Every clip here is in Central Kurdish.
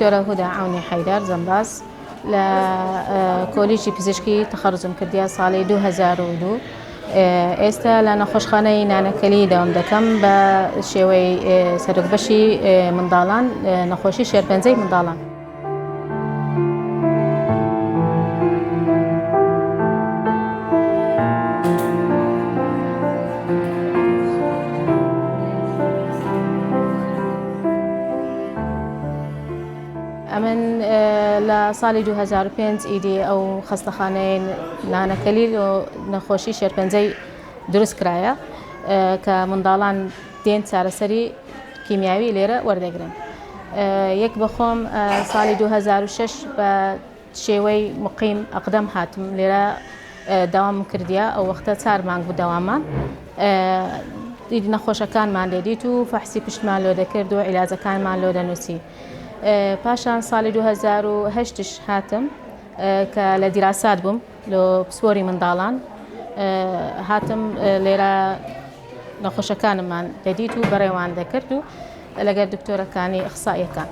دكتورة هدى عوني حيدر زنباس لكۆلیژی پزیشکی تخرجم کردیا ساڵی 2002 ئێستا لە نەخۆشخانەی نانەکەلی داوام دەکەم بە شێوەی سەرۆکبەشی منداڵان نەخۆشی شێرپەنجەی منداڵان. ئەمن لە ساڵی 2005 ئیدی ئەو خەستەخانەی نانەکەلی نەخۆشی شێرپەنجەی دروست کرایە کە منداڵان دێن چارەسەری کیمیاوی لێرە وەردەگرن. یەک بەخۆم ساڵی 2006 بە شێوەی مقیم ئەقدەم هاتم لێرە داوام کردیا ئەو وەختە 4 مانگ بوو داوامان. دیدی نەخۆشەکانمان لێ دیت و فەحسی پشتمان لۆ دەکرد و عیلاجەکانمان لۆ دەنووسی. پاشان ساڵی 2008 هاتم کە لە دیراسات بووم لە پسپۆری منداڵان هاتم لێرە نەخۆشەکانمان دەدیت و بەڕێوان دەکرد و لەگەر دکتۆرەکانی ئەخسائیەکان.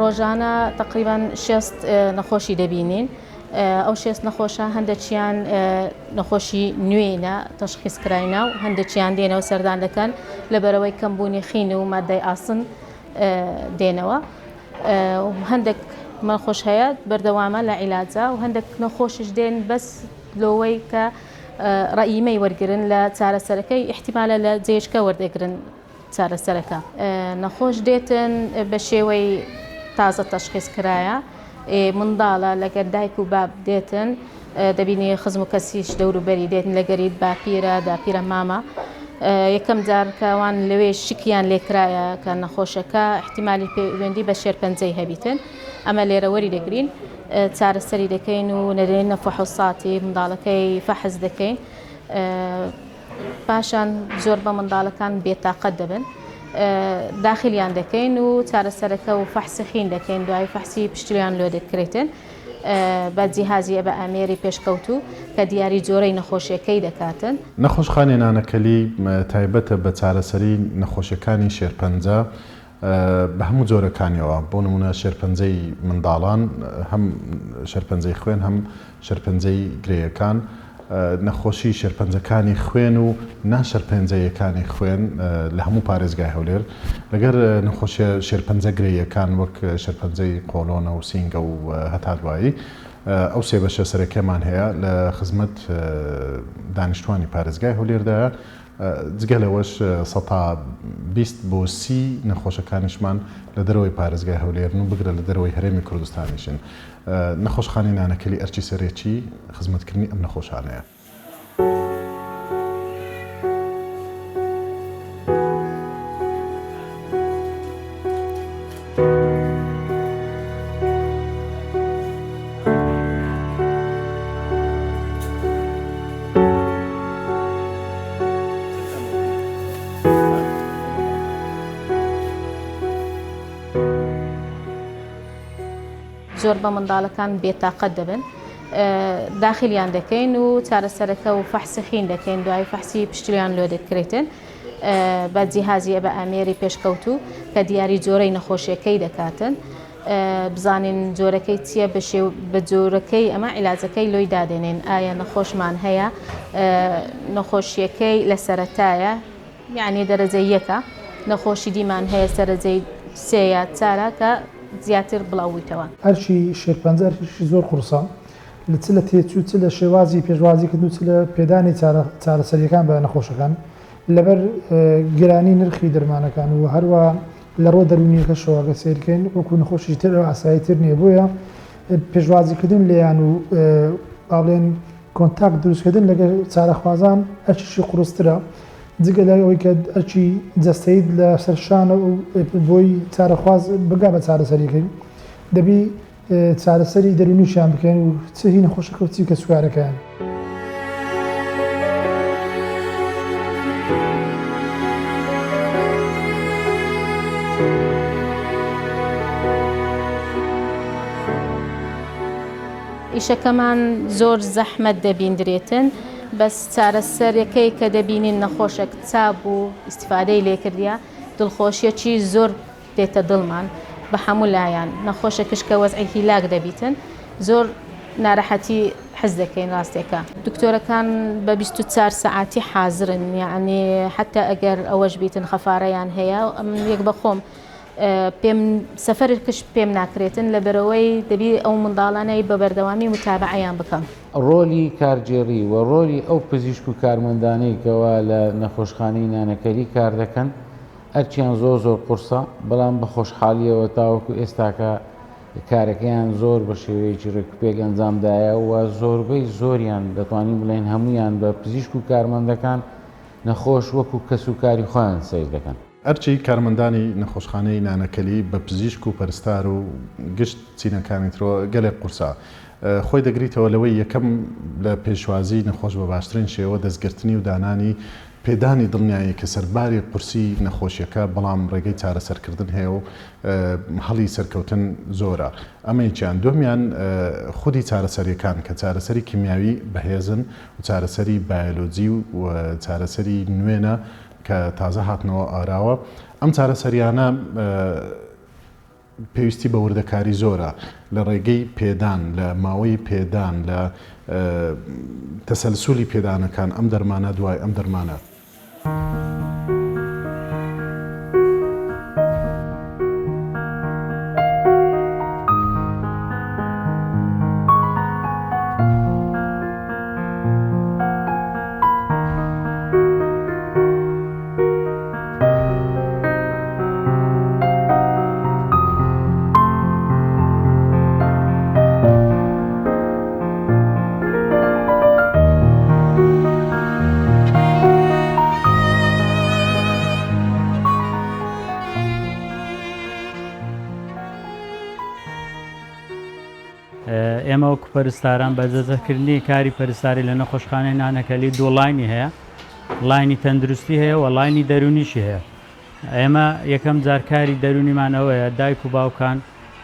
ڕۆژانە تقریبان 6 نەخۆشی دەبینین. ئەو 6 نەخۆشە هەندێکیان نەخۆشی نوێنە تەشخیص کراینە و هەندێکیان دێنەوە سەردان دەکەن لەبەرەوەی کەمبوونی خین و مادەی ئاسن دێنەوە. هەندێک نەخۆش هەیە بەردەوامە لە عیلاجە و هەندێک نەخۆشش دێن بەس لەوەی کە ڕەئیمەی وەرگرن لە چارەسەرەکەی احتیمالە لە جێشکە وەردەگرن چارەسەرەکە. نەخۆش دێتن بە شێوەی تازە تەشخیص کرایە منداڵە لەگەر دایک و باب دێتن دەبینی خزم و کەسیش دەوروبەری دێتن لەگەریت باپیرە داپیرە مامە یەکەم جار کەوان لەوێ شکیان لێکرایە کە نەخۆشەکە احتیمالی پەیوەندی بە شێرپەنجەی هەبیتن ئەمە لێرە وەری دەگرین چارەسەری دەکەین و نەرێنە فەحوساتی منداڵەکەی فەحز دەکەین. پاشان زۆر بە منداڵەکان بێتاقەت دەبن داخلیان دەکەین و چارەسەرەکە و فەحسی خین دەکەین دوای فەحسی پشتیان لۆ دەکرێتن بە جیهازیە بە ئامێری پێشکەوتوو کە دیاری جۆرەی نەخۆشیەکەی دەکاتن. نەخۆشخانەی نانەکەلی تایبەتە بە چارەسەری نەخۆشیەکانی شێرپەنجە بە هەموو جۆرەکانیەوە بۆ نمونە شێرپەنجەی منداڵان هەم شێرپەنجەی خوێن هەم شێرپەنجەی گرێیەکان نەخۆشی شێرپەنجەکانی خوێن و ناشێرپەنجەیەکانی خوێن لە هەموو پارێزگای هەولێر لەگەر نەخۆشیە شێرپەنجە گرێیەکان وەک شێرپەنجەی قۆڵۆنە و سینگە و هەتا دوایی ئەو سێ بەشە سەرەکیەمان هەیە لە خزمەت دانیشتوانی پارێزگای هەولێردایە جگە لەوەش 120 بۆ 30 نەخۆشەکانیشمان لە دەرەوەی پارێزگای هەولێرن و بگرە لە دەرەوەی هەرێمی کوردستانیشن. نەخۆشخانەی نانەکەلی ئەرچی سەرێکی خزمەتکردنی ئەم نەخۆشانەیە. زۆر بە منداڵەکان بێتاقەت دەبن داخلیان دەکەین و چارەسەرەکە و فەحسی خین دەکەین دوای فەحسی پشتیان لۆ دەکرێتن بە جیهازیە بە ئامێری پێشکەوتوو کە دیاری جۆرەی نەخۆشیەکەی دەکاتن بزانین جۆرەکەی چییە بە جۆرەکەی ئەمە عیلاجەکەی لۆی دادێنین ئایا نەخۆشمان هەیە نەخۆشیەکەی لە سەرەتایە یعنی دەرەجەی یەکە نەخۆشی دیمان هەیە سەرەجەی سێیە چارە کە زیاتر بڵاویتەوە. هەرچی شێرپەنجە هەرچی زۆر قورسە لە چ لە تێچوو چ لە شێوازی پێشوازی کردن و چ لە پێدانی چارەسەریەکان بە نەخۆشەکان لەبەر گرانی نرخی دەرمانەکان و هەروە لە ڕۆ دەرونیەکەشەوە گە سیرکەین وەکو نەخۆشی تر ئاساییتر نییە بۆیە پێشوازیکردن لێیان و باڵێن کۆنتاکت دروستکردن لەگەر چارەخوازان ئەرچیشی قورسترە جگە لای ئەوەی کە ئەرچی جەستەیت لە سەرشانە و بۆی چارەخواز بگا بە چارەسەریەکەی دەبی چارەسەری دەرونیشیان بکەن و چ هی نەخۆشەکە و چی کە سوکارەکەیان. ئیشەکەمان زۆر زەحمەت دەبیندرێتن بەس چارەسەرەکەی کە دەبینین نەخۆشێک چاب و ئیسیفادەی لێکردیا دڵخۆشیەکی زۆر دێتە دڵمان بە هەموو لایەن نەخۆشێکش کە وەزعی لاک دەبیتن زۆر ناڕەحەتی حەز دەکەین ڕاستێکە دکتۆرەکان بە 24 سەعاتی حازرن یعنی حتا ئەگەر ئەوەش بیتن خەفارەیان هەیە یەک بەخۆم پێم سەفەرکش پێم ناکرێتن لەبەرەوەی دەبی ئەو منداڵانەی بە بەردەوامی متابعەیان بکەم. ڕۆلی کارگێڕی و ڕۆلی ئەو پزیشک و کارمەندانەی کەوا لە نەخۆشخانەی نانەکەری کار دەکەن ئەرچیان زۆر قورسە بەڵام بە خۆشحالیەوە تاوەکو ئێستاکە کارەکەیان زۆر بە شێوەیەکی ڕێکوپێک ئەنجامدایە و زۆربەی زۆریان دەتوانین بڵێن هەمویان بە پزیشک و کارمەندەکان نەخۆش وەکو کەس و کاری خۆیان سیر دەکەن. ئەرچی کارمەندانی نەخۆشخانەی نانەکەلی بە پزیشک و پەرستار و گشت چینەکانیترۆ گەلێک قورسە خۆی دەگریتەوە لەوەی یەکەم لە پێشوازی نەخۆش بە باشترین شێوە دەستگرتنی و دانانی پێدانی دڵنیایی کە سەرباری قورسی نەخۆشیەکە بەڵام ڕێگەی چارەسەرکردن هەیە و هەڵی سەرکەوتن زۆرە ئەمەیان دومیان خودی چارەسەریەکان کە چارەسەری کیمیاوی بەهێزن و چارەسەری بایۆلۆجی و چارەسەری نوێنە کە تازە هاتنەوە ئاراوە ئەم چارەسەریانە پێویستی بە وردەکاری زۆرە لە ڕێگەی پێدان لە ماوەی پێدان لە تەسەلسولی پێدانەکان ئەم دەرمانە دوای ئەم دەرمانە. ئێمە وەکو پەرستاران بە جەزەکردنی کاری پەرستاری لە نەخۆشخانەی نانەکەلی دوو لاینی هەیە لاینی تەندروستی هەیە و لاینی دەرونیشی هەیە ئێمە یەکەم جارکاری دەرونیمانەوەیە دایک و باوکان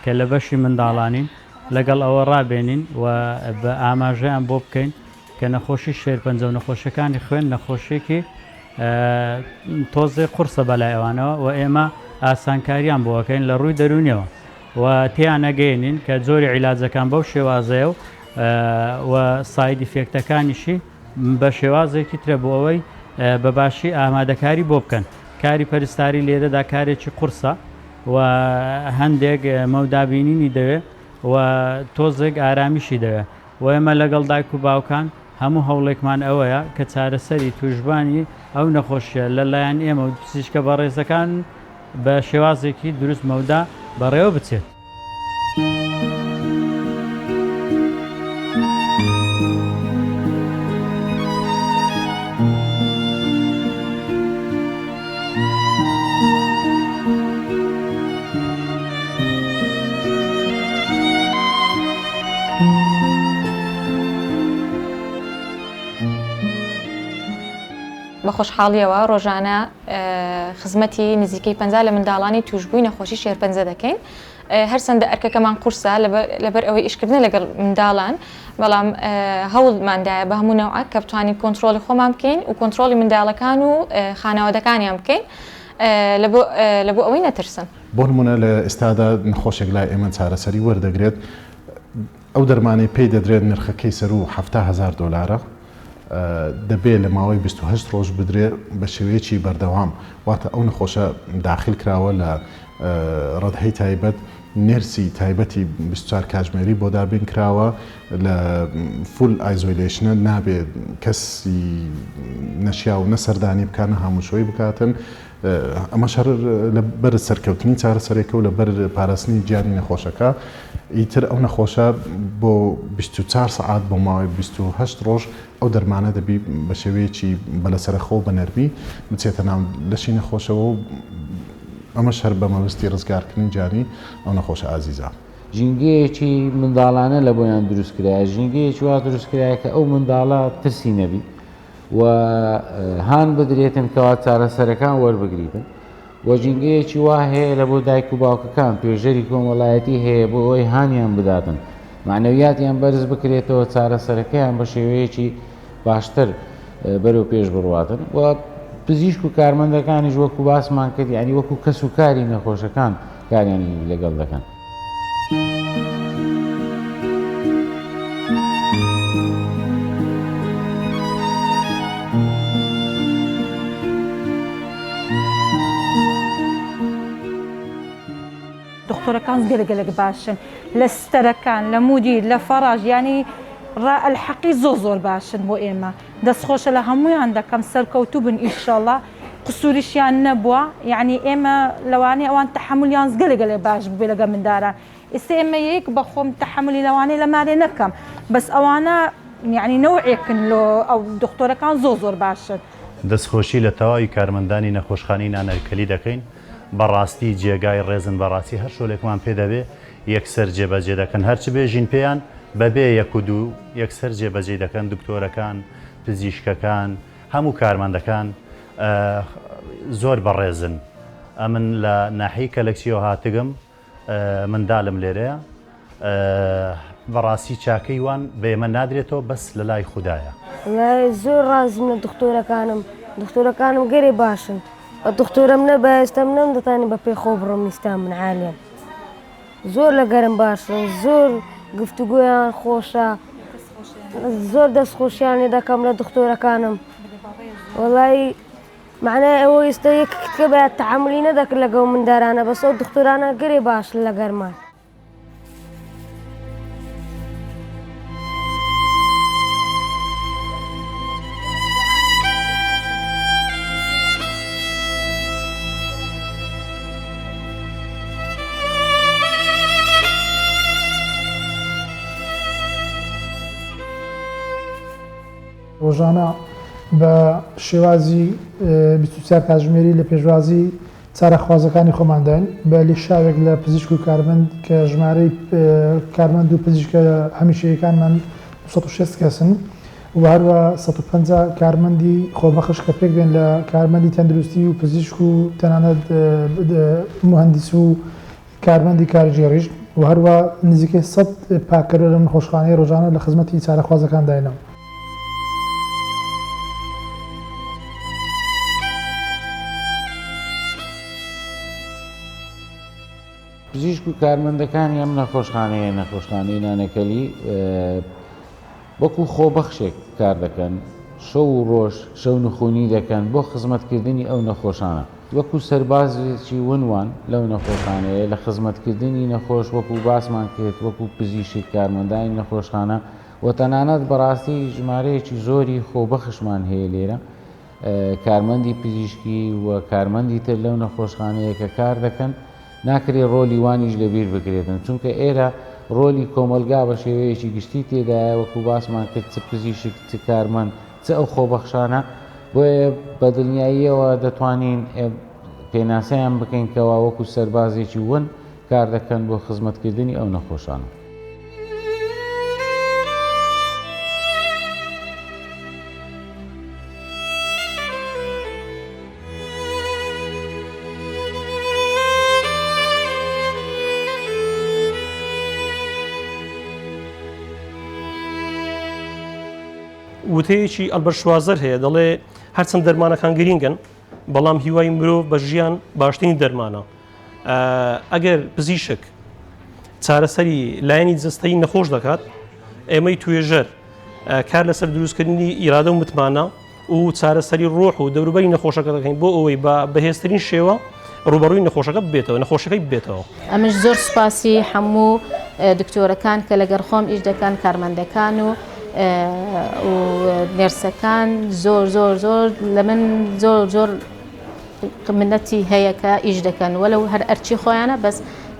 کە لە بەشی منداڵانین لەگەڵ ئەوە ڕابێنین و بە ئاماژەیان بۆ بکەین کە نەخۆشی شێرپەنجە و نەخۆشیەکانی خوێن نەخۆشیێکی تۆزێ قورسە بەلای ئەوانەوە و ئێمە ئاسانکاریان بۆەکەین لە ڕووی دەرونیەوە و تیان نەگەێنین کە جۆری عیلاجەکان بەو شێوازەیە و سایدی فێکتەکانیشی بە شێوازێکی ترە بۆ ئەوەی بەباشی ئامادەکاری بۆ بکەن. کاری پەرستاری لێرەدا کارێکی قورسە و هەندێک مەودابینینی دەوێت و تۆزێک ئارامیشی دەوێت و ئێمە لەگەڵ دایک و باوکان هەموو هەوڵێکمان ئەوەیە کە چارەسەری توشبانی ئەو نەخۆشیە لەلایەن ئێمە و پزیشکە بەڕێزەکان بە شێوازێکی دروست مەودا بەڕێوە بچێت. بە خۆشحاڵیەوە ڕۆژانە خزمەتی نزیکەی 50 لە منداڵانی توشببووی نەخۆشی شێرپەنجە دەکەین هەرچەندە ئەرکەکەمان قورسە لەبەر ئەوەی ئیشکردن لەگەڵ منداڵان بەڵام هەوڵماندایە بە هەموو نەوعە کە بتوانین کۆنتترۆلی خۆمان بکەین و کۆنتترۆلی منداڵەکان و خانەوادەکانیان بکەین لە بۆ ئەوەی نەترسن. بۆ نمونە لە ئێستادا نەخۆشێک لای ئێمە چارەسەری وەردەگرێت ئەو دەرمانەی پێی دەدرێت نرخەکەی سەر و 70,000 دلار دەبێت لە ماوەی 28 ڕۆژ بدرێت بە شێوەیەکی بەردەوام واتە ئەو نەخۆشە داخل کراوە لە ڕەدهەی تایبەت نرسی تایبەتی 24 کاتژمێری بۆ دابین کراوە لە فول ئایزۆلیشنە نابێت کەسی نەشیا و نەسەردانی بکانە هاموشۆی بکاتن ئەمە شەر لە بەر سەرکەوتنی چارەسەرێکە و لە بەر پاراستنی گیانی نەخۆشەکە ئیتر ئەو نەخۆشە بۆ 24 سعات بۆ ماوەی 28 ڕۆژ ئەو دەرمانە دەبی بە شێوەیەکی بەلەسەرخۆ بە نەرمی بچێتە ناو لەشی نەخۆشەوە و ئەمە شەر بە مەبستی ڕزگارکردنی جانی ئەو نەخۆشە ئازیزە. ژینگەیەکی منداڵانە لە بۆیان دروستکرایە ژینگەیەکی وا دروستکرایە کە ئەو منداڵە ترسی نەبی و هان بدرێتن کەوا چارەسەرەکان وەربگریتن و ژینگەیەکی وا هەیە لە بۆ دایک و باوکەکان پێشەری کۆمەڵایەتی هەیە بۆ ئەوی هانیان بداتن معنەویاتیان بەرز بکرێتەوە چارەسەرەکەیان بە شێوەیەکی باشتر بەرەو پێش بڕواتن و پزیشک و کارمەندەکانیش وەکو باسمان کرد یعنی وەکو کەس و کاری نەخۆشەکان کاریانی لەگەڵ دەکەن. دکتۆرەکان گەلگەلک باشن لە ستەرەکان لە مودیر لە فەڕاژ ینی الحەقی زۆر باشن بۆ ئێمە دەستخۆشە لە هەمویان دەکەم سەرکەوتوو بن ئیشەڵڵا قسووریشیان نەبووە یعنی ئێمە لەوانەیە ئەوان تەحملیان گەلگەلێ باش بێ لەگە منداران ئێستا ئێمە یەک بەخۆم تەحملی لەوانەیە لە مارێ نەکەم بەس ئەوانە یعنی نەوعێکن ئەو دکتۆرەکان زۆر باشن. دەستخۆشی لە تەواوی کارمەندانی نەخۆشخانەی نانەرکەلی دەکەین بەڕاستی جێگای ڕێزن بەڕاستی هەر شۆلێکمان پێ دەبێ یەکسەر جێبەجێ دەکەن هەرچ بێژین پێیان بەبێ یەک و دوو یەکسەر جێبەجێ دەکەن دکتۆرەکان پزیشکەکان هەموو کارمەندەکان زۆر بەڕێزن. ئەمن لە ناحی کەلەکسیۆ هاتگم منداڵم لێرەیە بەڕاستی چاکەی وان بێمە نادرێتەوە بەس لە لای خوددایە. زۆر ڕازم لە دکتۆرەکانم گەرێ باشن دکتۆرم نە بەێستم نەم دەتانی بە پێخۆ بڕۆم نیستان من عالیان زۆر لە گەرم باشن زۆر گفتوگویان خۆشە زۆر دەستخۆشیانی دەکەم لە دکتۆرەکانم وەڵی معنای ئەوە ئێستا یەککە بە تەحملی نەدەکرد لەگەڵ مندارانە بەس ئەو دکتۆرانە گەرێ باش لە گەرمان. ڕۆژانە بە شێوازی 24 کاتژمێری لە پێشوازی چارەخوازەکانی خۆمانداین بە لیشاوێک لە پزیشک و کارمەند کە ژمارەی کارمەند و پزیشکە هەمیشەیەکانمان 160 کەسن و هەروە 150 کارمەندی خۆبەخش کە پێک بێن لە کارمەندی تەندروستی و پزیشک و تەنانەت مهندس و کارمەندی کارژێڕیش و هەروە نزیکەی 100 پاکەرە لە نەخۆشخانەی ڕۆژانە لە خزمەتی چارەخوازەکان داینەوە. پزیشک و کارمەندەکانی ئەم نەخۆشخانەی نانەکەلی وەکو خۆبەخشێک کار دەکەن شەو و ڕۆژ شەو نخۆنی دەکەن بۆ خزمەتکردنی ئەو نەخۆشانە وەکو سەربازێکی ونوان لەو نەخۆشخانەیە لە خزمەتکردنی نەخۆش وەکو باسمان کرد وەکو پزیشک کارمەندانی نەخۆشخانە و تەنانەت بەڕاستی ژمارەیەکی زۆری خۆبەخشمان هەیە لێرە کارمەندی پزیشکی و کارمەندی تر لەو نەخۆشخانەیە کە کار دەکەن ناکرێ ڕۆلی وانیش لەبیر بکرێتن چونکە ئێرە ڕۆلی کۆمەلگا بە شێوەیەکی گشتی تێدایە وەکو باسمان کرد چ پزیشک چ کارمەند چ ئەو خۆبەخشانە بۆیە بە دڵنیاییەوە دەتوانین پێناسەیان بکەین کەوا وەکو سەربازێکی ون کار دەکەن بۆ خزمەتکردنی ئەو نەخۆشانە. وتەیەکی ئەلبەرت شوازەر هەیە دەڵێ هەرچەند دەرمانەکان گرینگن بەڵام هیوای مرۆڤ بە ژیان باشترین دەرمانە. ئەگەر پزیشک چارەسەری لایەنی جستەیی نەخۆش دەکات ئێمەی توێژەر کار لەسەر دروستکردنی ئیرادە و متمانە و چارەسەری ڕۆح و دەوروبەری نەخۆشەکە دەکەین بۆ ئەوەی بە بەهێزترین شێوە ڕوبەڕووی نەخۆشەکە بێتەوە نەخۆشەکەی بێتەوە. ئەمەش زۆر سوپاسی هەموو دکتۆرەکان کە لەگەڵ خۆم ئیش دەکەن کارمەندەکان و نێرسەکان زۆر زۆر زۆر لە من زۆر منەتی هەیە کە ئیش دەکەن وەلەو هەر ئەرچی خۆیانە بەس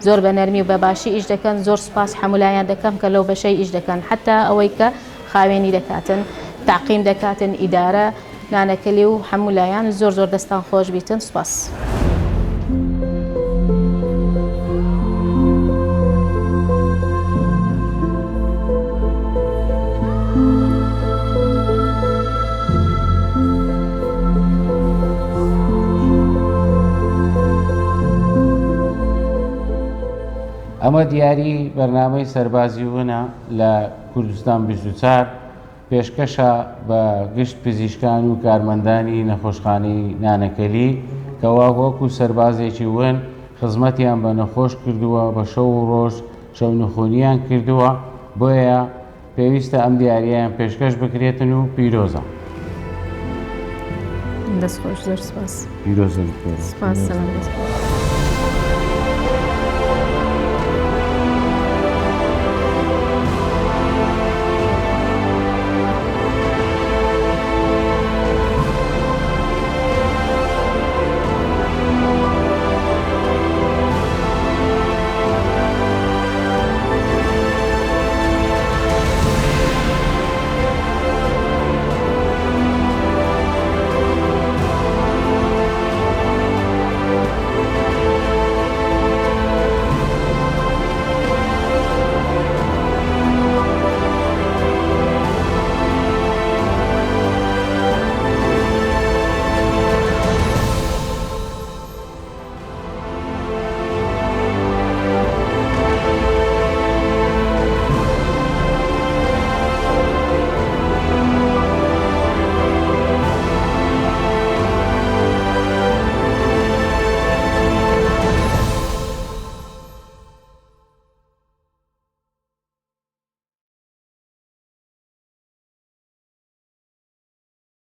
زۆر بە نەرمی و بەباشی ئیش دەکەن زۆر سوپاس هەمولایان دەکەم کە لەو بەشەی ئیش دەکەن حتا ئەوەی کە خاوێنی دەکاتن تعقیم دەکاتن ئیدارە نانەکەلی و هەمولایان زۆر زۆر دەستان خۆش بیتن سوپاس. ئەمە دیاری بەرنامەی سەربازی وونە لە کوردستان 24 پێشکەشە بە گشت پزیشکان و کارمەندانی نەخۆشخانەی نانەکەلی کەوا وەکو سەربازێکی ون خزمەتیان بە نەخۆش کردووە بە شەو و ڕۆژ شەو نخۆنیان کردووە بۆیە پێویستە ئەم دیارییان پێشکەش بکرێتن و پیرۆزە دەستخۆش زۆر سپاس پیرۆزن سپاس.